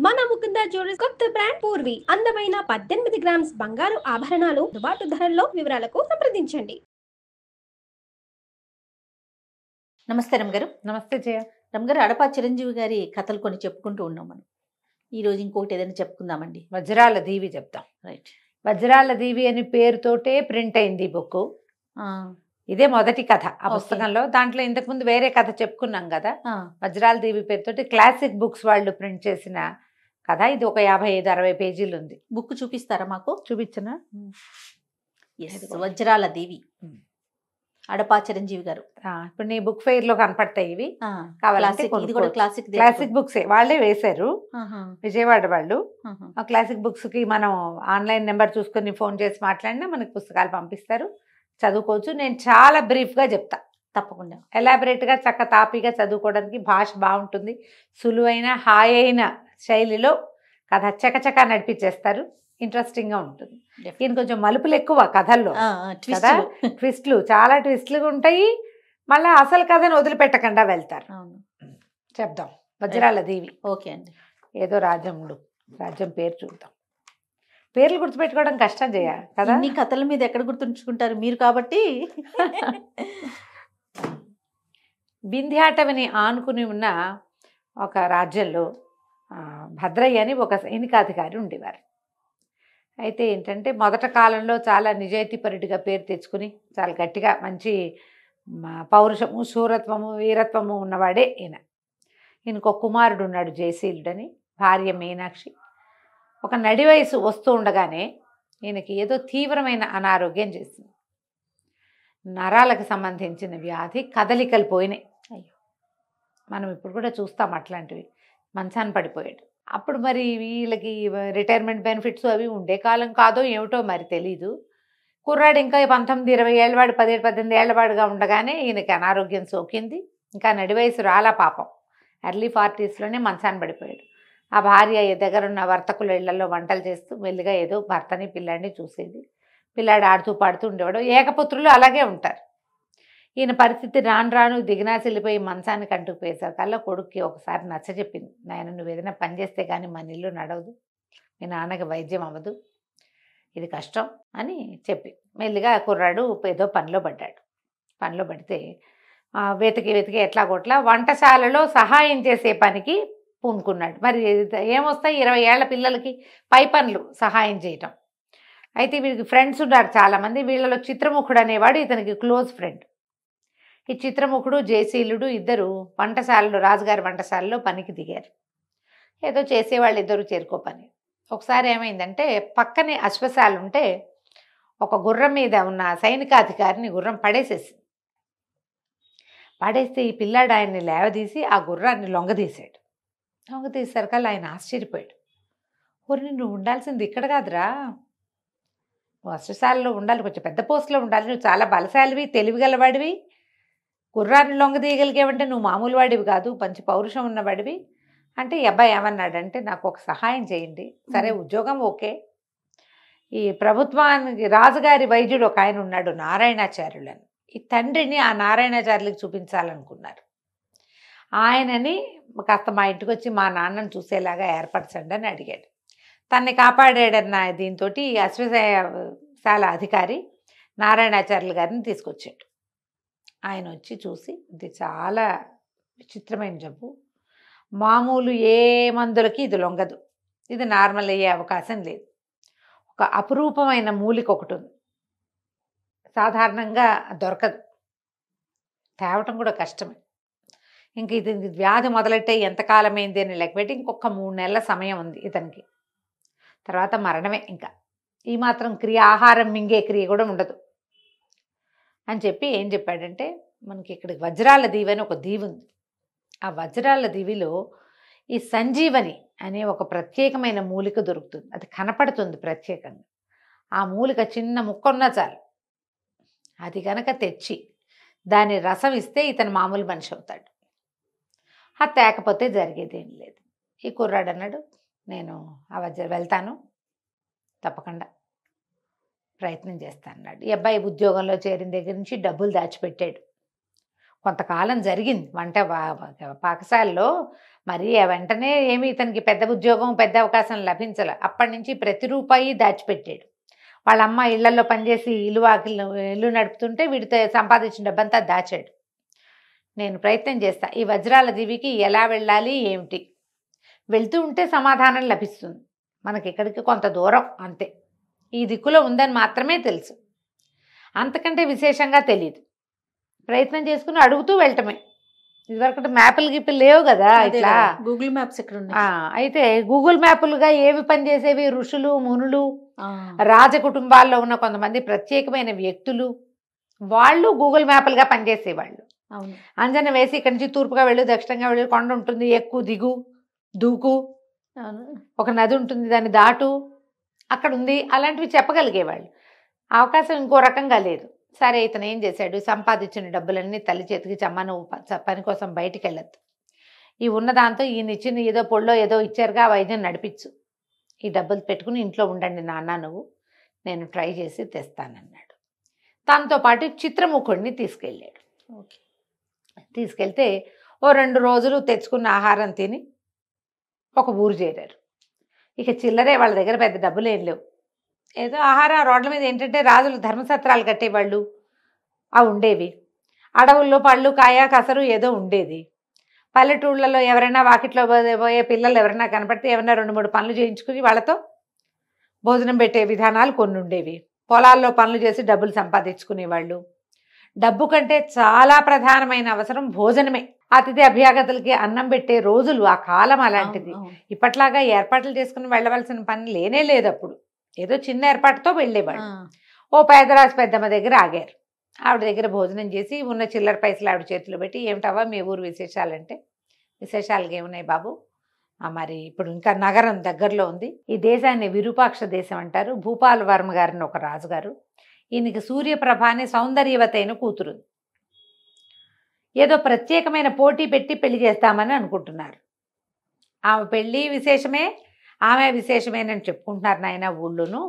మన ముకుంద జ్యువెలర్స్ కొత్త బ్రాండ్ పూర్వి అందమైన 18 గ్రామ్స్ బంగారు ఆభరణాలు అందుబాటు ధరల్లో వివరాలకు సంప్రదించండి. నమస్తే రమగారు. నమస్తే జయ. రమగారు, అడపా చిరంజీవి గారి కథలు కొన్ని చెప్పుకుంటూ ఉన్నాం మనం. ఈ రోజు ఇంకొకటి ఏదైనా చెప్పుకుందామండి. వజ్రాల దీవి చెప్తాం. రైట్. వజ్రాల దీవి అని పేరుతోటే ప్రింట్ అయింది ఈ బుక్. ఇదే మొదటి కథ ఆ పుస్తకంలో. దాంట్లో ఇంతకుముందు వేరే కథ చెప్పుకున్నాం కదా, వజ్రాల దీవి పేరుతోటి క్లాసిక్ బుక్స్ వాళ్ళు ప్రింట్ చేసిన కథ. ఇది ఒక 55-60 పేజీలు ఉంది. బుక్ చూపిస్తారా మాకు? చూపించనా? వజ్రాల దీవి, అడపా చిరంజీవి గారు. ఇప్పుడు నీ బుక్ ఫెయిర్ లో కనపడతాయి ఇవి. కావాలంటే ఇది కూడా క్లాసిక్ క్లాసిక్ బుక్స్ వాళ్ళే వేశారు, విజయవాడ వాళ్ళు. ఆ క్లాసిక్ బుక్స్ కి మనం ఆన్లైన్ నెంబర్ చూసుకొని ఫోన్ చేసి మాట్లాడినా మనకి పుస్తకాలు పంపిస్తారు, చదువుకోవచ్చు. నేను చాలా బ్రీఫ్ గా చెప్తా, తప్పకుండా ఎలాబరేట్ గా చక్క తాపీగా చదువుకోవడానికి. భాష బాగుంటుంది, సులువైన హాయి అయిన శైలిలో కథ చకచకా నడిపించేస్తారు. ఇంట్రెస్టింగ్ గా ఉంటుంది. ఈయన కొంచెం మలుపులు ఎక్కువ కథల్లో, ట్విస్ట్లు, చాలా ట్విస్ట్లు ఉంటాయి. మళ్ళీ అసలు కథను వదిలిపెట్టకుండా వెళ్తారు. చెప్దాం వజ్రాల దీవి. ఓకే అండి. ఏదో రాజ్యం పేరు చూద్దాం. పేర్లు గుర్తుపెట్టుకోవడం కష్టం చేయ కదా. అన్ని కథల మీద ఎక్కడ గుర్తుంచుకుంటారు మీరు కాబట్టి. వింధ్యాటవిని ఆనుకుని ఉన్న ఒక రాజ్యంలో భద్రయ్య అని ఒక సైనికాధికారి ఉండేవారు. అయితే ఏంటంటే మొదట కాలంలో చాలా నిజాయితీపరుడిగా పేరు తెచ్చుకుని చాలా గట్టిగా మంచి పౌరుషము, శూరత్వము, వీరత్వము ఉన్నవాడే ఈయన. ఈయనకు ఒక కుమారుడు ఉన్నాడు జయశీలుడని, భార్య మీనాక్షి. ఒక నడి వయసు వస్తూ ఉండగానే ఈయనకి ఏదో తీవ్రమైన అనారోగ్యం చేసింది. నరాలకు సంబంధించిన వ్యాధి, కదలికలు పోయినాయి. అయ్యో, మనం ఇప్పుడు కూడా చూస్తాం అట్లాంటివి. మంచాన పడిపోయాడు. అప్పుడు మరి వీళ్ళకి రిటైర్మెంట్ బెనిఫిట్స్ అవి ఉండే కాలం కాదో ఏమిటో మరి తెలీదు. కుర్రాడు ఇంకా 19-20 ఏళ్ళవాడు, 17-18 ఏళ్ళవాడుగా ఉండగానే ఈయనకి అనారోగ్యం సోకింది. ఇంకా నడి వయసు రాలా పాపం. ఎర్లీ 40sలోనే మంచాన పడిపోయాడు. ఆ భార్య దగ్గరున్న వర్తకుల ఇళ్లలో వంటలు చేస్తూ మెల్లిగా ఏదో భర్తని పిల్లాడిని చూసేది. పిల్లాడు ఆడుతూ పాడుతూ ఉండేవాడు. ఏకపుత్రులు అలాగే ఉంటారు. ఈయన పరిస్థితి రాను రాను దిగనాసిల్లిపోయి మంచానికి అంటుకుపోయేసరికల్లా కొడుక్కి ఒకసారి నచ్చ చెప్పింది. నాయన, నువ్వు ఏదైనా పని చేస్తే కానీ మన ఇల్లు నడవదు, మీ నాన్నకి వైద్యం అవ్వదు, ఇది కష్టం అని చెప్పి మెల్లిగా కుర్రాడు ఏదో పనిలో పడ్డాడు. పనిలో పడితే వెతికి ఎట్లాగోట్లా వంటశాలలో సహాయం చేసే పనికి పూనుకున్నాడు. మరి ఏమొస్తాయి 20 ఏళ్ల పిల్లలకి పై పనులు సహాయం చేయటం. అయితే వీడికి ఫ్రెండ్స్ ఉన్నారు చాలామంది. వీళ్ళలో చిత్రముఖుడు అనేవాడు ఇతనికి క్లోజ్ ఫ్రెండ్. ఈ చిత్రముఖుడు, జయశీలుడు ఇద్దరు వంటశాలలో, రాజుగారి వంటశాలలో పనికి దిగారు. ఏదో చేసేవాళ్ళు ఇద్దరు చేరుకో పని. ఒకసారి ఏమైందంటే పక్కనే అశ్వశాల ఉంటే ఒక గుర్రం మీద ఉన్న సైనికాధికారిని గుర్రం పడేసేసింది. పడేస్తే ఈ పిల్లాడు ఆయన్ని లేవదీసి ఆ గుర్రాన్ని లొంగదీశాడు. లొంగదీసరికల్లా ఆయన ఆశ్చర్యపోయాడు. ఊరిని నువ్వు ఉండాల్సింది ఇక్కడ కాదురా, నువ్వు అశ్వశాలలో ఉండాలి, కొంచెం పెద్ద పోస్టులో ఉండాలి, నువ్వు చాలా బలశాలివి, తెలివిగలవాడివి, గుర్రాన్ని లొంగదీయగలిగేవంటే నువ్వు మామూలు వాడివి కాదు, మంచి పౌరుషం ఉన్నవాడివి అంటే ఈ అబ్బాయి ఏమన్నాడంటే, నాకు ఒక సహాయం చేయండి. సరే, ఉద్యోగం ఓకే. ఈ ప్రభుత్వానికి రాజుగారి వైద్యుడు ఒక ఆయన ఉన్నాడు, నారాయణాచార్యులని. ఈ తండ్రిని ఆ నారాయణాచార్యులకు చూపించాలనుకున్నారు. ఆయనని కాస్త మా ఇంటికి వచ్చి మా నాన్నను చూసేలాగా ఏర్పరచండి అని అడిగాడు. తన్ని కాపాడాడన్న దీంతో ఈ అశ్వశాల అధికారి నారాయణాచార్యులు గారిని తీసుకొచ్చాడు. ఆయన వచ్చి చూసి, ఇది చాలా విచిత్రమైన జబ్బు, మామూలు ఏ మందులకి ఇది లొంగదు, ఇది నార్మల్ అయ్యే అవకాశం లేదు, ఒక అపురూపమైన మూలిక ఒకటి ఉంది, సాధారణంగా దొరకదు, తేవటం కూడా కష్టమే, ఇంక ఇది వ్యాధి మొదలెట్టే ఎంతకాలమైంది అని లెక్కపెట్టి ఇంకొక 3 నెలల సమయం ఉంది ఇతనికి, తర్వాత మరణమే. ఇంకా ఈ మాత్రం క్రియ, ఆహారం మింగే క్రియ కూడా ఉండదు అని చెప్పి ఏం చెప్పాడంటే, మనకి ఇక్కడ వజ్రాల దీవి అని ఒక దీవి ఉంది. ఆ వజ్రాల దీవిలో ఈ సంజీవని అనే ఒక ప్రత్యేకమైన మూలిక దొరుకుతుంది. అది కనపడుతుంది ప్రత్యేకంగా. ఆ మూలిక చిన్న ముక్క ఉన్నా చాలు, అది కనుక తెచ్చి దాని రసం ఇస్తే ఇతను మామూలు మనిషి అవుతాడు. అది తేకపోతే జరిగేదేం లేదు. ఈ కుర్రాడు అన్నాడు, నేను ఆ వజ్ర వెళ్తాను, తప్పకుండా ప్రయత్నం చేస్తాను అన్నాడు. ఈ అబ్బాయి ఉద్యోగంలో చేరిన దగ్గర నుంచి డబ్బులు దాచిపెట్టాడు. కొంతకాలం జరిగింది వంట పాకశాలలో. మరి వెంటనే ఏమి ఇతనికి పెద్ద ఉద్యోగం పెద్ద అవకాశం లభించాల. అప్పటి నుంచి ప్రతి రూపాయి దాచిపెట్టాడు. వాళ్ళ అమ్మ ఇళ్లలో పనిచేసి ఇల్లు నడుపుతుంటే వీడితో సంపాదించిన డబ్బంతా దాచాడు. నేను ప్రయత్నం చేస్తా ఈ వజ్రాల దీవికి ఎలా వెళ్ళాలి ఏమిటి, వెళ్తూ ఉంటే సమాధానం లభిస్తుంది. మనకి ఇక్కడికి కొంత దూరం అంతే, ఈ దిక్కులో ఉందని మాత్రమే తెలుసు, అంతకంటే విశేషంగా తెలియదు. ప్రయత్నం చేసుకుని అడుగుతూ వెళ్ళటమే. ఇదివరకు మ్యాప్లు గిప్పులు లేవు కదా, ఇట్లా గూగుల్ మ్యాప్స్ ఇక్కడ అయితే గూగుల్ మ్యాప్లుగా ఏవి పనిచేసేవి? ఋషులు, మునులు, రాజకుటుంబాల్లో ఉన్న కొంతమంది ప్రత్యేకమైన వ్యక్తులు, వాళ్ళు గూగుల్ మ్యాప్లుగా పనిచేసేవాళ్ళు. అంజన వేసి ఇక్కడి నుంచి తూర్పుగా వెళ్ళు, దక్షిణంగా వెళ్ళు, కొండ ఉంటుంది, ఎక్కు దిగు దూకు, ఒక నది ఉంటుంది దాన్ని దాటు, అక్కడ ఉంది, అలాంటివి చెప్పగలిగేవాళ్ళు. అవకాశం ఇంకో రకంగా లేదు. సరే ఇతను ఏం చేశాడు, సంపాదించిన డబ్బులన్నీ తల్లి చేతికి చమ్మ, నువ్వు పని కోసం బయటికి వెళ్ళద్దు, ఈ ఉన్న దాంతో ఈయన ఇచ్చిన ఏదో పొళ్ళో ఏదో ఇచ్చారుగా వైద్యం నడిపించు, ఈ డబ్బులు పెట్టుకుని ఇంట్లో ఉండండి నాన్న, నువ్వు నేను ట్రై చేసి తెస్తానన్నాడు. తనతో పాటు చిత్రముఖుడిని తీసుకెళ్ళాడు. తీసుకెళ్తే ఓ 2 రోజులు తెచ్చుకున్న ఆహారం తిని ఒక ఊరు చేరారు. ఇక చిల్లరే, వాళ్ళ దగ్గర పెద్ద డబ్బులు ఏం లేవు. ఏదో ఆహారం రోడ్ల మీద ఏంటంటే రాజులు ధర్మసత్రాలు కట్టేవాళ్ళు, అవి ఉండేవి. అడవుల్లో పళ్ళు కాయ కసరు ఏదో ఉండేది. పల్లెటూళ్ళలో ఎవరైనా వాకిట్లో పోయే పిల్లలు ఎవరైనా కనపడితే ఏమైనా 2-3 పనులు చేయించుకుని వాళ్ళతో భోజనం పెట్టే విధానాలు కొన్ని ఉండేవి. పొలాల్లో పనులు చేసి డబ్బులు సంపాదించుకునేవాళ్ళు. డబ్బు కంటే చాలా ప్రధానమైన అవసరం భోజనమే. అతిథి అభ్యాగతులకి అన్నం పెట్టే రోజులు, ఆ కాలం అలాంటిది. ఇప్పట్లాగా ఏర్పాట్లు చేసుకుని వెళ్ళవలసిన పని లేనే లేదు. అప్పుడు ఏదో చిన్న ఏర్పాటుతో వెళ్ళేవాళ్ళు. ఓ పేదరాజు పెద్దమ్మ దగ్గర ఆగారు. ఆవిడ దగ్గర భోజనం చేసి ఉన్న చిల్లర పైసలు ఆవిడ చేతిలో పెట్టి, ఏమిటవ్వా మీ ఊరు విశేషాలంటే, విశేషాలుగా ఏమున్నాయి బాబు, మరి ఇప్పుడు ఇంకా నగరం దగ్గరలో ఉంది, ఈ దేశాన్ని విరూపాక్ష దేశం అంటారు, భూపాల వర్మ గారిని ఒక రాజుగారు, ఈయనకి సూర్యప్రభ అనే సౌందర్యవతైన కూతురు, ఏదో ప్రత్యేకమైన పోటీ పెట్టి పెళ్లి చేస్తామని అనుకుంటున్నారు. ఆమె పెళ్ళి విశేషమే, ఆమె విశేషమేనని చెప్పుకుంటున్నారు నాయన ఊళ్ళోను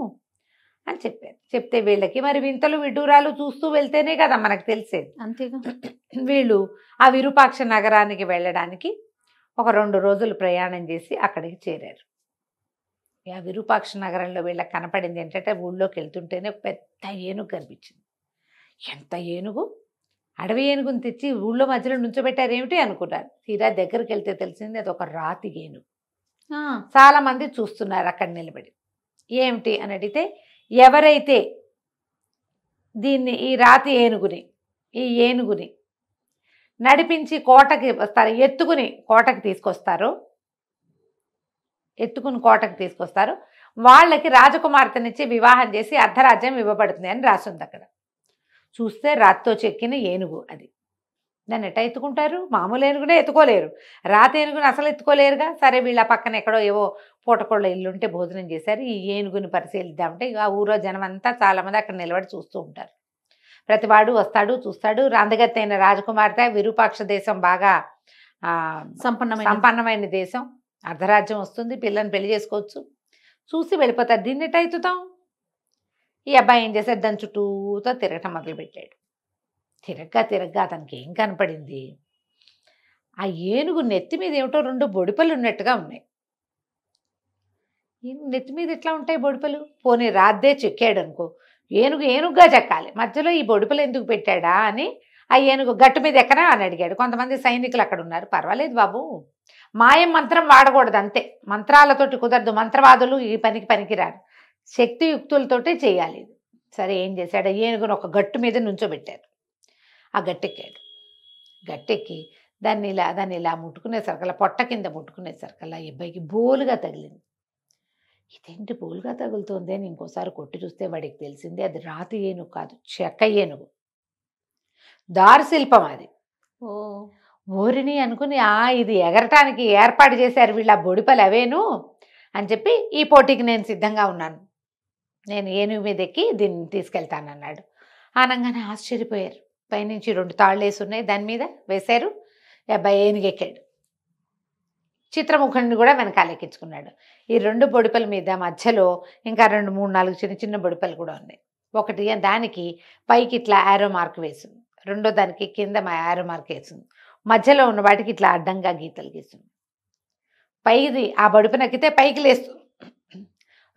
అని చెప్పారు. చెప్తే వీళ్ళకి మరి వింతలు విడ్డూరాలు చూస్తూ వెళ్తేనే కదా మనకు తెలిసేది. అంతేగా. వీళ్ళు ఆ విరూపాక్ష నగరానికి వెళ్ళడానికి ఒక 2 రోజులు ప్రయాణం చేసి అక్కడికి చేరారు. ఆ విరూపాక్ష నగరంలో వీళ్ళకి కనపడింది ఏంటంటే, ఊళ్ళోకి వెళ్తుంటేనే పెద్ద ఏనుగు కనిపించింది. ఎంత ఏనుగు, అడవి ఏనుగుని తెచ్చి ఊళ్ళో మధ్యలో నుంచోబెట్టారేమిటి అనుకున్నారు. తీరా దగ్గరికి వెళ్తే తెలిసింది అది ఒక రాతి ఏనుగు. చాలామంది చూస్తున్నారు అక్కడ నిలబడి. ఏమిటి అని అడిగితే, ఎవరైతే దీన్ని ఈ రాతి ఏనుగుని ఈ ఏనుగుని నడిపించి కోటకి వస్తారు, ఎత్తుకుని కోటకి తీసుకొస్తారు, వాళ్ళకి రాజకుమార్తెనిచ్చి వివాహం చేసి అర్ధరాజ్యం ఇవ్వబడుతుంది అని రాసింది అక్కడ. చూస్తే రాతితో చెక్కిన ఏనుగు అది. దాన్ని ఎట్లా ఎత్తుకుంటారు? మామూలు ఏనుగునే ఎత్తుకోలేరు, రాతి ఏనుగుని అసలు ఎత్తుకోలేరుగా. సరే వీళ్ళ పక్కన ఎక్కడో ఏవో పూటకోళ్ళ ఇల్లుంటే భోజనం చేశారు. ఈ ఏనుగుని పరిశీలిద్దామంటే ఆ ఊరో జనం అంతా చాలామంది అక్కడ నిలబడి చూస్తూ ఉంటారు. ప్రతివాడు వస్తాడు, చూస్తాడు. రాందగత్తి అయిన రాజకుమార్తె, విరూపాక్ష దేశం బాగా సంపన్నమైన దేశం, అర్ధరాజ్యం వస్తుంది, పిల్లని పెళ్లి చేసుకోవచ్చు, చూసి వెళ్ళిపోతారు. దీన్ని ఎట్లా ఎత్తుతాం? ఈ అబ్బాయి ఏం చేశాడు, దాని చుట్టూతో తిరగటం మొదలుపెట్టాడు. తిరగ్గా అతనికి ఏం కనపడింది, ఆ ఏనుగు నెత్తి మీద ఏమిటో 2 బొడిపలు ఉన్నట్టుగా ఉన్నాయి. నెత్తి మీద ఎట్లా ఉంటాయి బొడిపలు? పోనీ రాద్దే చెక్కాడు అనుకో, ఏనుగుగా చెక్కాలి, మధ్యలో ఈ బొడిపలు ఎందుకు పెట్టాడా అని ఆ ఏనుగు గట్టు మీద ఎక్కనా అని అడిగాడు. కొంతమంది సైనికులు అక్కడ ఉన్నారు. పర్వాలేదు బాబు, మాయం మంత్రం వాడకూడదు అంతే, మంత్రాలతోటి కుదరదు, మంత్రవాదులు ఈ పనికి పనికిరారు, శక్తియుక్తులతోటే చేయాలి. సరే ఏం చేశాడు, ఏనుగును ఒక గట్టు మీద నుంచోబెట్టారు. ఆ గట్టెక్కాడు. గట్టెక్కి దాన్ని ఇలా ముట్టుకునేసరికల్లా, పొట్ట కింద ముట్టుకునేసరికల్లా ఈ అబ్బాయికి బోలుగా తగిలింది. ఇదేంటి బోలుగా తగులుతోంది అని ఇంకోసారి కొట్టి చూస్తే వాడికి తెలిసింది అది రాతి ఏనుగు కాదు, చెక్క ఏనుగు, దారుశిల్పం అది. ఓరిని అనుకుని, ఇది ఎగరటానికి ఏర్పాటు చేశారు వీళ్ళ బొడిపలు అవేను అని చెప్పి, ఈ పోటీకి నేను సిద్ధంగా ఉన్నాను, నేను ఏనుగు మీద ఎక్కి దీన్ని తీసుకెళ్తానన్నాడు. ఆనంగానే ఆశ్చర్యపోయారు. పైనుంచి 2 తాళ్ళు వేసి ఉన్నాయి, దాని మీద వేశారు. అబ్బాయి ఏనుగు ఎక్కాడు. చిత్రముఖుడిని కూడా వెనకాలెక్కించుకున్నాడు. ఈ 2 బొడిపల మీద మధ్యలో ఇంకా 2, 3, 4 చిన్న చిన్న బొడిపలు కూడా ఉన్నాయి. ఒకటి దానికి పైకి ఇట్లా యారో మార్క్ వేసింది. రెండో దానికి కింద మా యారో మార్క్ వేసింది, మధ్యలో ఉన్న వాటికి ఇట్లా అడ్డంగా గీతలు గీస్తుంది. పైది ఆ బడుపు నొక్కితే పైకి లేస్తుంది,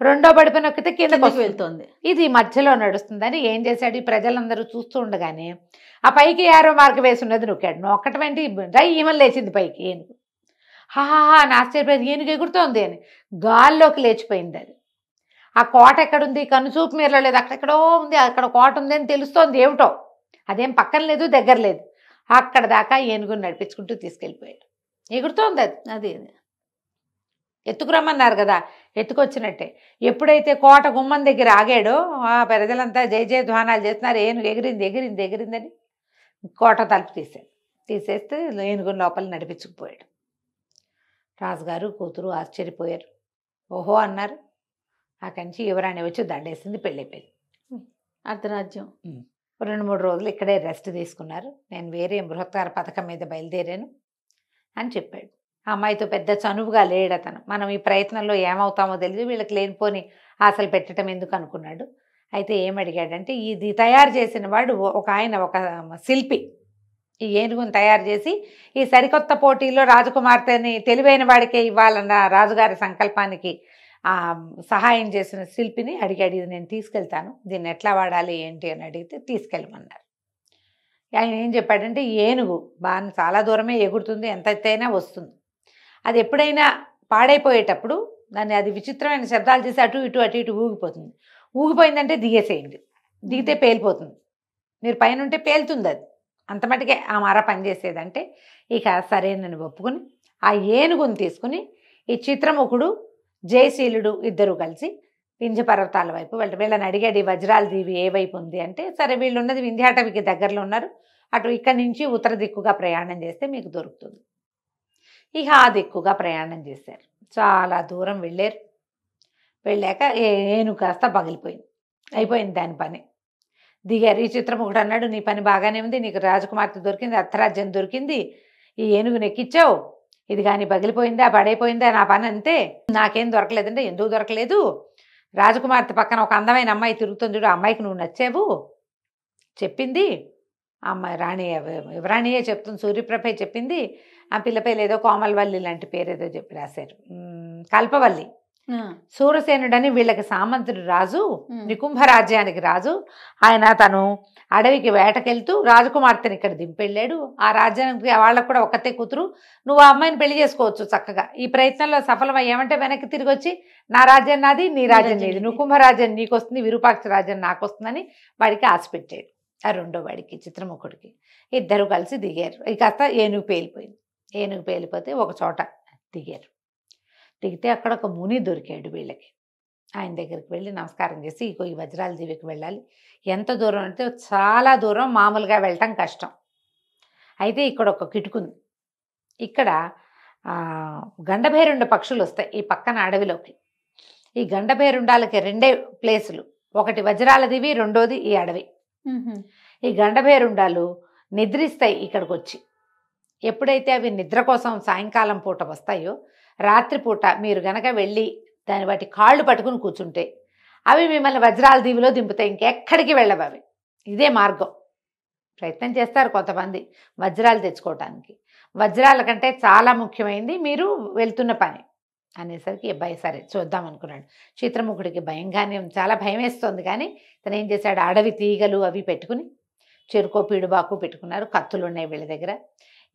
రెండో బడుపు నొక్కితే కిందకి వెళ్తుంది. ఇది మధ్యలో నడుస్తుందని ఏం చేశాడు, ఈ ప్రజలందరూ చూస్తూ ఉండగానే ఆ పైకి యారో మార్క్ వేసి ఉన్నది నొక్కాడు. నొక్కటం ఏంటి, ఈమెను లేచింది పైకి ఏనుగు. హాహా అని ఆశ్చర్యపోయింది, ఏనుగు ఎగురుతోంది అని. గాల్లోకి లేచిపోయింది అది. ఆ కోట ఎక్కడుంది, కనుచూపు మీరలో లేదు, అక్కడెక్కడో ఉంది, అక్కడ కోట ఉంది అని తెలుస్తోంది ఏమిటో. అదేం పక్కన లేదు, దగ్గర లేదు. అక్కడ దాకా ఏనుగుని నడిపించుకుంటూ తీసుకెళ్ళిపోయాడు. ఎగురుతోంది అది. అది ఎత్తుకురమ్మన్నారు కదా, ఎత్తుకొచ్చినట్టే. ఎప్పుడైతే కోట గుమ్మం దగ్గర ఆగాడో ఆ ప్రజలంతా జయ జయ ధ్వానాలు చేస్తున్నారు, ఏనుగు ఎగిరింది ఎగిరింది ఎగిరిందని. కోట తలుపు తీసేస్తే ఏనుగుని లోపల నడిపించుకుపోయాడు. రాజుగారు కూతురు ఆశ్చర్యపోయారు, ఓహో అన్నారు. అక్కడి నుంచి యువరాణి వచ్చి దండేసింది, పెళ్ళైపోయింది. అర్ధరాజ్యం 2-3 రోజులు ఇక్కడే రెస్ట్ తీసుకున్నారు. నేను వేరే బృహత్కార పథకం మీద బయలుదేరాను అని చెప్పాడు. ఆ అమ్మాయితో పెద్ద చనువుగా లేడు అతను. మనం ఈ ప్రయత్నంలో ఏమవుతామో తెలియదు, వీళ్ళకి లేనిపోని ఆశలు పెట్టడం ఎందుకు అనుకున్నాడు. అయితే ఏమడిగాడంటే, ఇది తయారు చేసిన వాడు ఒక శిల్పి. ఈ ఏనుగుని తయారు చేసి ఈ సరికొత్త పోటీలో రాజకుమార్తెని తెలివైన వాడికే ఇవ్వాలన్న రాజుగారి సంకల్పానికి సహాయం చేసిన శిల్పిని అడిగాడు. ఇది నేను తీసుకెళ్తాను, దీన్ని ఎట్లా వాడాలి ఏంటి అని అడిగితే తీసుకెళ్ళమన్నారు. ఆయన ఏం చెప్పాడంటే, ఏనుగు బాగా చాలా దూరమే ఎగురుతుంది, ఎంత ఎత్తైనా వస్తుంది. అది ఎప్పుడైనా పాడైపోయేటప్పుడు దాన్ని అది విచిత్రమైన శబ్దాలు చేసి అటు ఇటు అటు ఇటు ఊగిపోతుంది. ఊగిపోయిందంటే దిగేసేయండి, దిగితే పేలిపోతుంది. మీరు పైన ఉంటే పేలుతుంది అది, అంత మటుకే ఆ మర పనిచేసేదంటే. ఇక సరేనని ఒప్పుకుని ఆ ఏనుగుని తీసుకుని ఈ చిత్రముఖుడు జయశీలుడు ఇద్దరు కలిసి వింధ్య పర్వతాల వైపు వీళ్ళని అడిగాడు, ఈ వజ్రాల దీవి ఏ వైపు ఉంది అంటే, సరే వీళ్ళు ఉన్నది వింధ్యాటవికి దగ్గరలో ఉన్నారు, అటు ఇక్కడి నుంచి ఉత్తర దిక్కుగా ప్రయాణం చేస్తే మీకు దొరుకుతుంది. ఇక ఆ దిక్కుగా ప్రయాణం చేశారు. చాలా దూరం వెళ్ళారు. వెళ్ళాక ఏనుగు కాస్త పగిలిపోయింది, అయిపోయింది దాని పని. దిగారు. ఈ చిత్రముఖుడు అన్నాడు, నీ పని బాగానే ఉంది, నీకు రాజకుమార్తె దొరికింది, అర్ధరాజ్యం దొరికింది, ఈ ఏనుగుని ఎక్కించావు, ఇది కానీ పగిలిపోయిందా పడైపోయిందా, నా పని అంతే, నాకేం దొరకలేదంటే, ఎందుకు దొరకలేదు, రాజకుమార్తె పక్కన ఒక అందమైన అమ్మాయి తిరుగుతుంది చూడు, ఆ అమ్మాయికి నువ్వు నచ్చావు చెప్పింది, అమ్మాయి యువరాణియే చెప్తుంది, సూర్యప్రభే చెప్పింది. ఆ పిల్ల పేరు ఏదో కోమలవల్లి లాంటి పేరు ఏదో చెప్పి రాశారు, కల్పవల్లి. సూరసేనుడని వీళ్ళకి సామంతుడు రాజు, నికుంభ రాజ్యానికి రాజు. ఆయన తను అడవికి వేటకెళ్తూ రాజకుమార్తెని ఇక్కడ దింపెళ్ళాడు. ఆ రాజ్యానికి వాళ్ళకు కూడా ఒక్కతే కూతురు, నువ్వు ఆ అమ్మాయిని పెళ్లి చేసుకోవచ్చు చక్కగా. ఈ ప్రయత్నంలో సఫలమయ్యామంటే వెనక్కి తిరిగి వచ్చి నా రాజ్యం నాది, నీ రాజ్యం నీది, నికుంభ రాజ్యం నీకు వస్తుంది, విరూపాక్ష రాజ్యం నాకు వస్తుందని వాడికి ఆశ పెట్టాడు. ఆ రెండో వాడికి చిత్రముఖుడికి. ఇద్దరు కలిసి దిగారు. ఇక కాస్త ఏనుగు పేలిపోయింది. ఏనుగు పేలిపోతే ఒక చోట దిగారు. దిగితే అక్కడ ఒక ముని దొరికాడు వీళ్ళకి. ఆయన దగ్గరికి వెళ్ళి నమస్కారం చేసి, ఇగో ఈ వజ్రాల దీవికి వెళ్ళాలి, ఎంత దూరం అంటే చాలా దూరం, మామూలుగా వెళ్ళటం కష్టం. అయితే ఇక్కడ ఒక కిటుకుంది, ఇక్కడ గండభేరుండ పక్షులు వస్తాయి ఈ పక్కన అడవిలోకి. ఈ గండభేరుండాలకి 2 ప్లేసులు, ఒకటి వజ్రాల దివి, రెండోది ఈ అడవి. ఈ గండభేరుండాలు నిద్రిస్తాయి ఇక్కడికి వచ్చి. ఎప్పుడైతే అవి నిద్ర కోసం సాయంకాలం పూట వస్తాయో, రాత్రిపూట మీరు గనక వెళ్ళి వాటి కాళ్ళు పట్టుకుని కూర్చుంటే అవి మిమ్మల్ని వజ్రాల దీవిలో దింపుతాయి, ఇంకెక్కడికి వెళ్ళవు అవి. ఇదే మార్గం. ప్రయత్నం చేస్తారు కొంతమంది వజ్రాలు తెచ్చుకోవటానికి. వజ్రాల కంటే చాలా ముఖ్యమైనది మీరు వెళ్తున్న పని అనేసరికి అబ్బాయి సరే చూద్దాం అనుకున్నాడు. చిత్రముఖుడికి భయంగానే, చాలా భయం వేస్తుంది. కానీ తను ఏం చేశాడు, అడవి తీగలు అవి పెట్టుకుని, చెరుకో పీడుబాకు పెట్టుకున్నారు, కత్తులు ఉన్నాయి వీళ్ళ దగ్గర.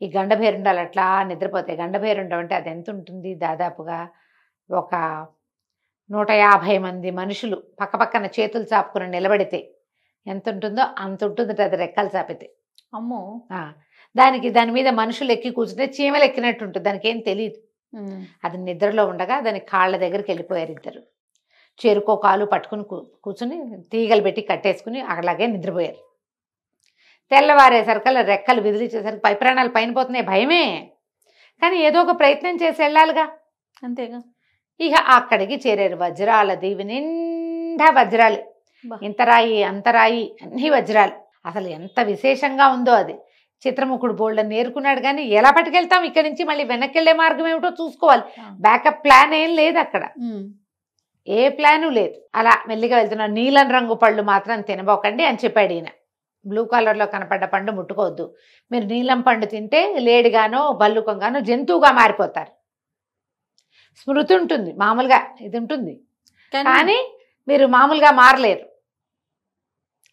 ఈ గండభేరుండాలు అట్లా నిద్రపోతాయి. గండభేరుండం అంటే అది ఎంత ఉంటుంది, దాదాపుగా ఒక 150 మంది మనుషులు పక్కపక్కన చేతులు చాపుకుని నిలబడితే ఎంత ఉంటుందో అంత ఉంటుంది అది, రెక్కలు చాపితే. అమ్మో. దాని మీద మనుషులు ఎక్కి కూర్చుంటే చీమలు ఎక్కినట్టు ఉంటుంది, దానికి ఏం తెలియదు. అది నిద్రలో ఉండగా దాని కాళ్ళ దగ్గరికి వెళ్ళిపోయారు ఇద్దరు. చెరుకో కాలు పట్టుకుని కూర్చుని తీగలు పెట్టి కట్టేసుకుని అలాగే నిద్రపోయారు. తెల్లవారేసరికల్లా రెక్కలు విదిలిచేసరికి పై ప్రాణాలు పైన పోతున్నాయి, భయమే. కానీ ఏదో ఒక ప్రయత్నం చేసి వెళ్ళాలిగా, అంతేగా. ఇక అక్కడికి చేరారు. వజ్రాల దీవి నిండా వజ్రాలే, ఇంతరాయి అంతరాయి అన్ని వజ్రాలు. అసలు ఎంత విశేషంగా ఉందో అది. చిత్రముఖుడు బోల్డ్ నేర్చుకున్నాడు. కానీ ఎలా పట్టుకెళ్తాం ఇక్కడి నుంచి, మళ్ళీ వెనక్కి వెళ్ళే మార్గం ఏమిటో చూసుకోవాలి. బ్యాకప్ ప్లాన్ ఏం లేదు అక్కడ, ఏ ప్లాను లేదు. అలా మెల్లిగా వెళ్తున్నాడు. నీలం రంగు పళ్ళు మాత్రం తినబోకండి అని చెప్పాడు ఈయన. బ్లూ కలర్లో కనపడ్డ పండు ముట్టుకోవద్దు. మీరు నీలం పండు తింటే లేడిగానో భల్లుకంగానో జంతువుగా మారిపోతారు. స్మృతి ఉంటుంది, మామూలుగా ఇది ఉంటుంది, కానీ మీరు మామూలుగా మారలేరు.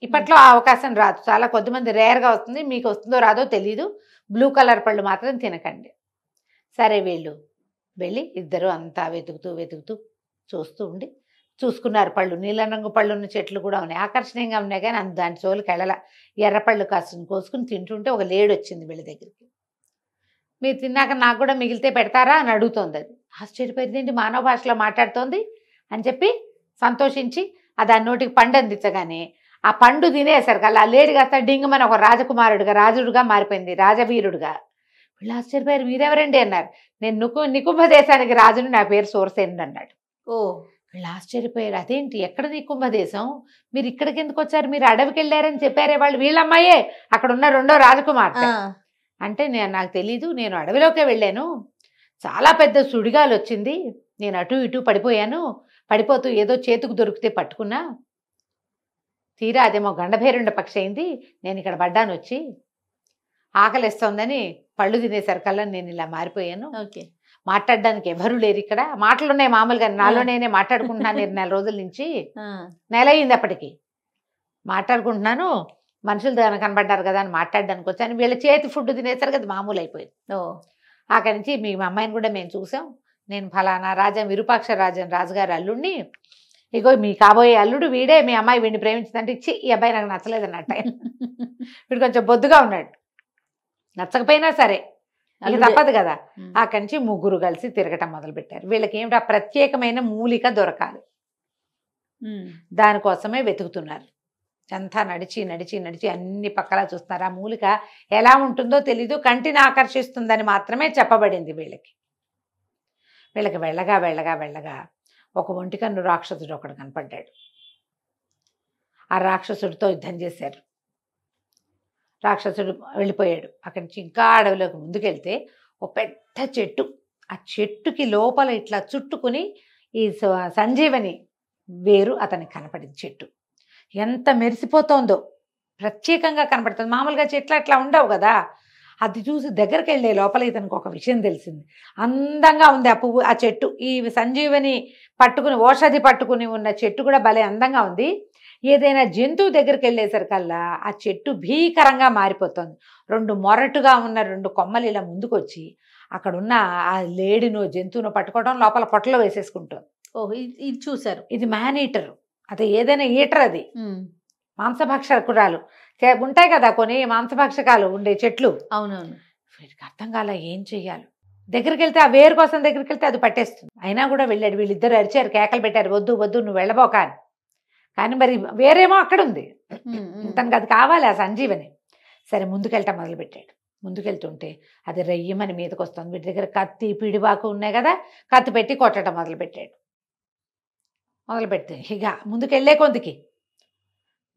ఇప్పట్లో ఆ అవకాశం రాదు, చాలా కొద్దిమంది రేర్గా వస్తుంది. మీకు వస్తుందో రాదో తెలీదు. బ్లూ కలర్ పళ్ళు మాత్రం తినకండి. సరే వీళ్ళు వెళ్ళి ఇద్దరు అంతా వెతుకుతూ చూసుకున్నారు. పళ్ళు నీలం రంగు పళ్ళు ఉన్న చెట్లు కూడా ఉన్నాయి, ఆకర్షణీయంగా ఉన్నాయి, కానీ దాని జోలికి వెళ్ళాల. ఎర్రపళ్ళు కాసుకుని కోసుకుని తింటుంటే ఒక లేడి వచ్చింది వీళ్ళ దగ్గరికి. మీరు తిన్నాక నాకు కూడా మిగిలితే పెడతారా అని అడుగుతోంది. అది ఆశ్చర్యపోయింది, మానవ భాషలో మాట్లాడుతోంది అని చెప్పి సంతోషించి దాని నోటికి పండు అందించగానే ఆ పండు తినేసరికి అలా లేడి కాస్త డింగమని ఒక రాజకుమారుడుగా రాజుడుగా మారిపోయింది, రాజవీరుడుగా. వీళ్ళు ఆశ్చర్యపోయారు. మీరెవరండి అన్నారు. నేను నికుంభ దేశానికి రాజుని, నా పేరు సూరసేనుడు అన్నాడు. ఓ, వీళ్ళు ఆశ్చర్యపోయారు. అదేంటి, ఎక్కడ నికుంభ దేశం, మీరు ఇక్కడికి ఎందుకు వచ్చారు, మీరు అడవికి వెళ్ళారని చెప్పారే వాళ్ళు. వీళ్ళమ్మాయే అక్కడ ఉన్న రెండో రాజకుమార్తె అంటే నాకు తెలీదు, నేను అడవిలోకే వెళ్ళాను, చాలా పెద్ద సుడిగాలు వచ్చింది, నేను అటు ఇటు పడిపోయాను, పడిపోతూ ఏదో చేతుకు దొరికితే పట్టుకున్నా, తీరా అదేమో గండభేరుండ పక్షి అయింది, నేను ఇక్కడ పడ్డాను, వచ్చి ఆకలిస్తోందని పళ్ళు తినేసరికల్లా నేను ఇలా మారిపోయాను. ఓకే, మాట్లాడడానికి ఎవరు లేరు ఇక్కడ, మాటలు ఉన్నాయి మామూలుగా, నాలో నేనే మాట్లాడుకుంటున్నాను. నేను 4 రోజుల నుంచి, నెల అయింది అప్పటికి మాట్లాడుకుంటున్నాను, మనుషులు కనబడ్డారు కదా అని మాట్లాడడానికి వచ్చాను. వీళ్ళ చేతి ఫుడ్ తినేసరికి అది మామూలు అయిపోయింది. అక్కడి నుంచి మీ అమ్మాయిని కూడా మేము చూసాం, నేను ఫలానా విరూపాక్ష రాజుగారి అల్లుడిని, ఇగో మీ కాబోయే అల్లుడు వీడే, మీ అమ్మాయి వీడిని ప్రేమించిందంటే ఇచ్చి ఈ అబ్బాయి నాకు నచ్చలేదు అన్నట్ట. వీడు కొంచెం బొద్దుగా ఉన్నాడు, నచ్చకపోయినా సరే అది తప్పదు కదా. అక్కడి నుంచి ముగ్గురు కలిసి తిరగటం మొదలుపెట్టారు. వీళ్ళకి ఏమిటా ప్రత్యేకమైన మూలిక దొరకాలి, దానికోసమే వెతుకుతున్నారు. అంతా నడిచి అన్ని పక్కలా చూస్తున్నారు. ఆ మూలిక ఎలా ఉంటుందో తెలీదు, కంటిని ఆకర్షిస్తుందని మాత్రమే చెప్పబడింది. వీళ్ళకి వెళ్ళగా ఒక ఒంటికన్ను రాక్షసుడు ఒకడు కనపడ్డాడు. ఆ రాక్షసుడితో యుద్ధం చేశారు. రాక్షసుడు వెళ్ళిపోయాడు. అక్కడి నుంచి ఇంకా అడవిలోకి ముందుకెళ్తే ఒక పెద్ద చెట్టు, ఆ చెట్టుకి లోపల ఇట్లా చుట్టుకుని ఈ సంజీవని వేరు అతనికి కనపడింది. చెట్టు ఎంత మెరిసిపోతోందో, ప్రత్యేకంగా కనపడుతుంది. మామూలుగా చెట్లు అట్లా ఉండవు కదా. అది చూసి దగ్గరికి వెళ్ళే లోపల ఇతనికి ఒక విషయం తెలిసింది. అందంగా ఉంది ఆ పువ్వు, ఆ చెట్టు. ఈ సంజీవని పట్టుకుని, ఓషధి పట్టుకుని ఉన్న చెట్టు కూడా భలే అందంగా ఉంది. ఏదైనా జంతువు దగ్గరికి వెళ్ళేసరికల్లా ఆ చెట్టు భీకరంగా మారిపోతుంది. 2 మొరటుగా ఉన్న 2 కొమ్మలు ఇలా ముందుకొచ్చి అక్కడున్న ఆ లేడినో జంతువునో పట్టుకోవడం, లోపల పొట్టలో వేసేసుకుంటుంది. ఓహ్, ఇది చూసారు. ఇది మ్యాన్ ఈటర్, అది ఏదైనా ఈటర్, అది మాంసభక్షకురాలు. ఉంటాయి కదా కొన్ని మాంసభక్షకాలు ఉండే చెట్లు. అవునవును. వీడికి అర్థం కాల ఏం చెయ్యాలి. దగ్గరికి వెళ్తే, ఆ వేరు కోసం దగ్గరికి వెళ్తే అది పట్టేస్తుంది. అయినా కూడా వెళ్ళాడు. వీళ్ళిద్దరు అరిచారు, కేకలు పెట్టారు, వద్దు నువ్వు వెళ్ళబోక అని. కానీ మరి వేరేమో అక్కడ ఉంది, తనకు అది కావాలి, ఆ సంజీవని. సరే ముందుకెళ్ళటం మొదలుపెట్టాడు. ముందుకెళ్తుంటే అది రయ్యమని మీదకి వస్తుంది. వీటి దగ్గర కత్తి పిడిబాకు ఉన్నాయి కదా, కత్తి పెట్టి కొట్టడం మొదలుపెడితే ఇక ముందుకెళ్ళే కొందికి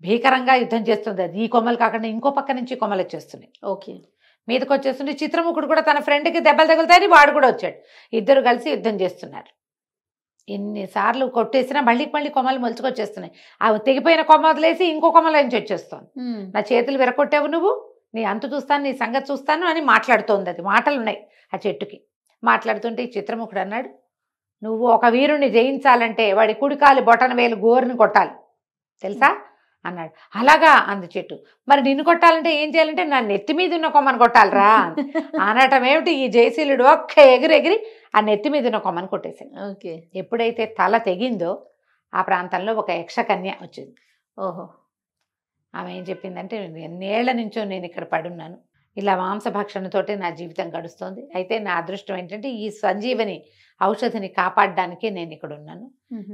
భీకరంగా యుద్ధం చేస్తుంది. అది ఈ కొమ్మలు కాకుండా ఇంకో పక్క నుంచి కొమ్మలు వచ్చేస్తున్నాయి. ఓకే, మీదకి వచ్చేస్తుంటే చిత్రముఖుడు కూడా తన ఫ్రెండ్కి దెబ్బలు తగులుతాయని వాడు కూడా వచ్చాడు. ఇద్దరు కలిసి యుద్ధం చేస్తున్నారు. ఎన్నిసార్లు కొట్టేసినా మళ్ళీ కొమ్మలు మొలుచుకొచ్చేస్తున్నాయి. అవి తెగిపోయిన కొమ్మ వదిలేసి ఇంకో కొమ్మల నుంచి వచ్చేస్తుంది. నా చేతులు విరగొట్టావు నువ్వు, నీ అంతు చూస్తాను, నీ సంగతి చూస్తాను అని మాట్లాడుతోంది. అది మాటలు ఉన్నాయి ఆ చెట్టుకి. మాట్లాడుతుంటే ఈ చిత్రముఖుడు అన్నాడు, నువ్వు ఒక వీరుణ్ణి జయించాలంటే వాడి కుడికాలి బొటన వేలు గోరుని కొట్టాలి తెలుసా అన్నాడు. అలాగా అంది చెట్టు. మరి నిన్ను కొట్టాలంటే ఏం చేయాలంటే నా నెత్తి మీద ఉన్న కొమ్మని కొట్టాలిరా అనటం ఏమిటి. ఈ జయశీలుడు ఒక్క ఎగిరి ఆ నెత్తి మీద ఉన్న కొమ్మని కొట్టేశాడు. ఓకే, ఎప్పుడైతే తల తెగిందో ఆ ప్రాంతంలో ఒక యక్షకన్య వచ్చింది. ఓహో, ఆమె ఏం చెప్పిందంటే, ఎన్నేళ్ల నుంచో నేను ఇక్కడ పడున్నాను, ఇలా మాంసభక్షణతోటే నా జీవితం గడుస్తోంది. అయితే నా అదృష్టం ఏంటంటే ఈ సంజీవని ఔషధిని కాపాడడానికే నేను ఇక్కడ ఉన్నాను.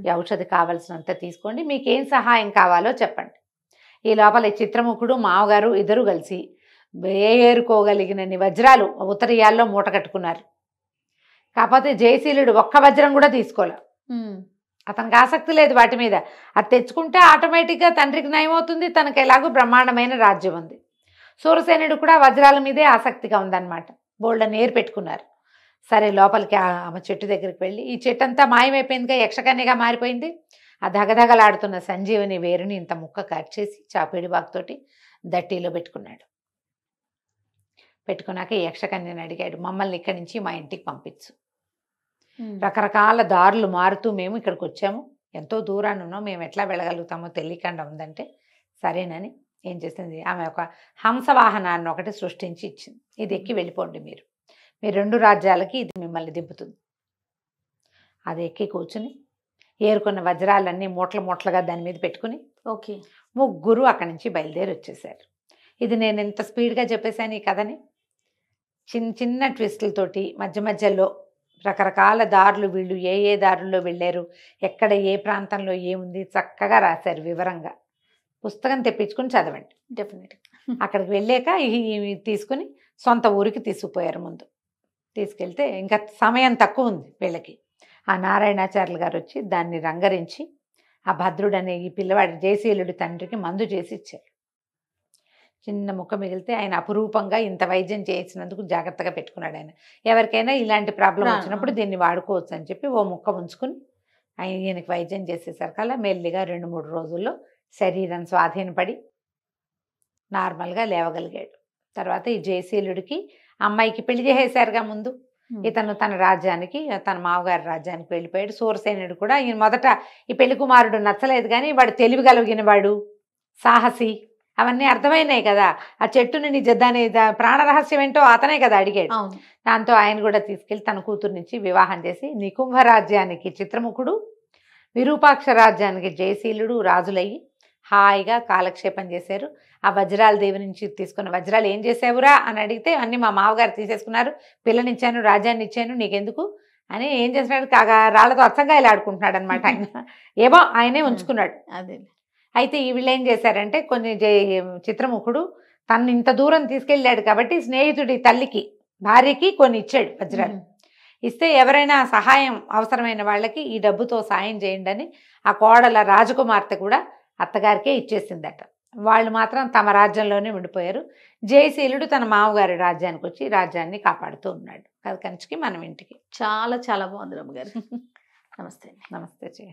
ఈ ఔషధి కావాల్సినంత తీసుకోండి, మీకేం సహాయం కావాలో చెప్పండి. ఈ లోపల ఈ చిత్రముఖుడు మావగారు ఇద్దరు కలిసి ఏరుకోగలిగినన్ని వజ్రాలు ఉత్తరీయాల్లో మూట కట్టుకున్నారు. కాకపోతే జయశీలుడు ఒక్క వజ్రం కూడా తీసుకోలే. అతనికి ఆసక్తి లేదు వాటి మీద. అది తెచ్చుకుంటే ఆటోమేటిక్గా తండ్రికి నయమవుతుంది, తనకు ఎలాగో బ్రహ్మాండమైన రాజ్యం ఉంది. సూరసేనుడు కూడా వజ్రాల మీదే ఆసక్తిగా ఉందన్నమాట. బోల్డని ఏరు పెట్టుకున్నారు. సరే లోపలికి ఆమె చెట్టు దగ్గరికి వెళ్ళి, ఈ చెట్టు అంతా మాయమైపోయిందిగా, యక్షకన్యగా మారిపోయింది. ఆ దగదగలాడుతున్న సంజీవని వేరుని ఇంత ముక్క కట్ చేసి చాపేడి బాకుతోటి దట్టీలో పెట్టుకున్నాడు. పెట్టుకున్నాక ఈ యక్షకన్యని అడిగాడు, మమ్మల్ని ఇక్కడి నుంచి మా ఇంటికి పంపించు. రకరకాల దారులు మారుతూ మేము ఇక్కడికి వచ్చాము, ఎంతో దూరాన్ని ఉన్నాం, మేము ఎట్లా వెళ్ళగలుగుతామో తెలియకుండా ఉందంటే సరేనని ఏం చేసింది, ఆమె ఒక హంసవాహనాన్ని ఒకటి సృష్టించి ఇచ్చింది. ఇది ఎక్కి వెళ్ళిపోండి, మీరు 2 రాజ్యాలకి ఇది మిమ్మల్ని దింపుతుంది. అది ఎక్కి కూర్చుని ఏరుకున్న వజ్రాలన్నీ మూటలు మూటలుగా దాని మీద పెట్టుకుని ఓకే. ముగ్గురు అక్కడి నుంచి బయలుదేరి వచ్చేసారు. ఇది నేను ఇంత స్పీడ్గా చెప్పేశాను ఈ కథని. చిన్న చిన్న ట్విస్టులతోటి మధ్య మధ్యలో రకరకాల దారులు, వీళ్ళు ఏ ఏ దారుల్లో వెళ్ళారు, ఎక్కడ ఏ ప్రాంతంలో ఏముంది చక్కగా రాశారు వివరంగా. పుస్తకం తెప్పించుకుని చదవండి. డెఫినెట్గా. అక్కడికి వెళ్ళాక ఇవి తీసుకుని సొంత ఊరికి తీసుకుపోయారు. ముందు తీసుకెళ్తే ఇంకా సమయం తక్కువ ఉంది వీళ్ళకి. ఆ నారాయణాచార్యులు గారు వచ్చి దాన్ని రంగరించి ఆ భద్రుడు అనే ఈ పిల్లవాడి జయశీలుడి తండ్రికి మందు చేసి ఇచ్చారు. చిన్న ముక్క మిగిలితే ఆయన అపురూపంగా ఇంత వైద్యం చేయించినందుకు జాగ్రత్తగా పెట్టుకున్నాడు. ఆయన ఎవరికైనా ఇలాంటి ప్రాబ్లం వచ్చినప్పుడు దీన్ని వాడుకోవచ్చు అని చెప్పి ఓ ముక్క ఉంచుకుని ఈయనకి వైద్యం చేసేసరికల్లా మెల్లిగా 2-3 రోజుల్లో శరీరం స్వాధీనపడి నార్మల్గా లేవగలిగాడు. తర్వాత ఈ జయశీలుడికి అమ్మాయికి పెళ్లి చేసేసారుగా ముందు. ఇతను తన రాజ్యానికి, తన మామగారి రాజ్యానికి వెళ్ళిపోయాడు. సూరసేనుడు కూడా ఈయన మొదట ఈ పెళ్లి కుమారుడు నచ్చలేదు, కానీ వాడు తెలివిగలిగిన వాడు, సాహసి, అవన్నీ అర్థమైనాయి కదా. ఆ చెట్టుని దాని ప్రాణ రహస్యం ఏంటో అతనే కదా అడిగాడు. దాంతో ఆయన కూడా తీసుకెళ్లి తన కూతురు నుంచి వివాహం చేసి నికుంభ రాజ్యానికి చిత్రముఖుడు, విరూపాక్ష రాజ్యానికి జయశీలుడు రాజులయ్యి హాయిగా కాలక్షేపం చేశారు. ఆ వజ్రాల దేవి నుంచి తీసుకున్న వజ్రాలు ఏం చేసావురా అని అడిగితే అన్నీ మా మామగారు తీసేసుకున్నారు, పిల్లనిచ్చాను, రాజ్యాన్ని ఇచ్చాను, నీకెందుకు అని ఏం చేస్తున్నాడు, కాగా రాళ్లతో అచ్చంగాయలు ఆడుకుంటున్నాడు అనమాట. ఆయన ఏమో ఆయనే ఉంచుకున్నాడు. అదే. అయితే ఈ వీళ్ళు ఏం చేశారంటే, కొన్ని చిత్రముఖుడు తను ఇంత దూరం తీసుకెళ్ళాడు కాబట్టి స్నేహితుడి తల్లికి, భార్యకి కొన్ని ఇచ్చాడు వజ్రాలు. ఇస్తే ఎవరైనా సహాయం అవసరమైన వాళ్ళకి ఈ డబ్బుతో సాయం చేయండి అని ఆ కోడల రాజకుమార్తె కూడా అత్తగారికే ఇచ్చేసిందట. వాళ్ళు మాత్రం తమ రాజ్యంలోనే ఉండిపోయారు. జయశీలుడు తన మామగారి రాజ్యానికి వచ్చి రాజ్యాన్ని కాపాడుతూ ఉన్నాడు. అది కంచికి మనం ఇంటికి. చాలా చాలా బాగుంది రమ్మ గారు. నమస్తే. నమస్తే.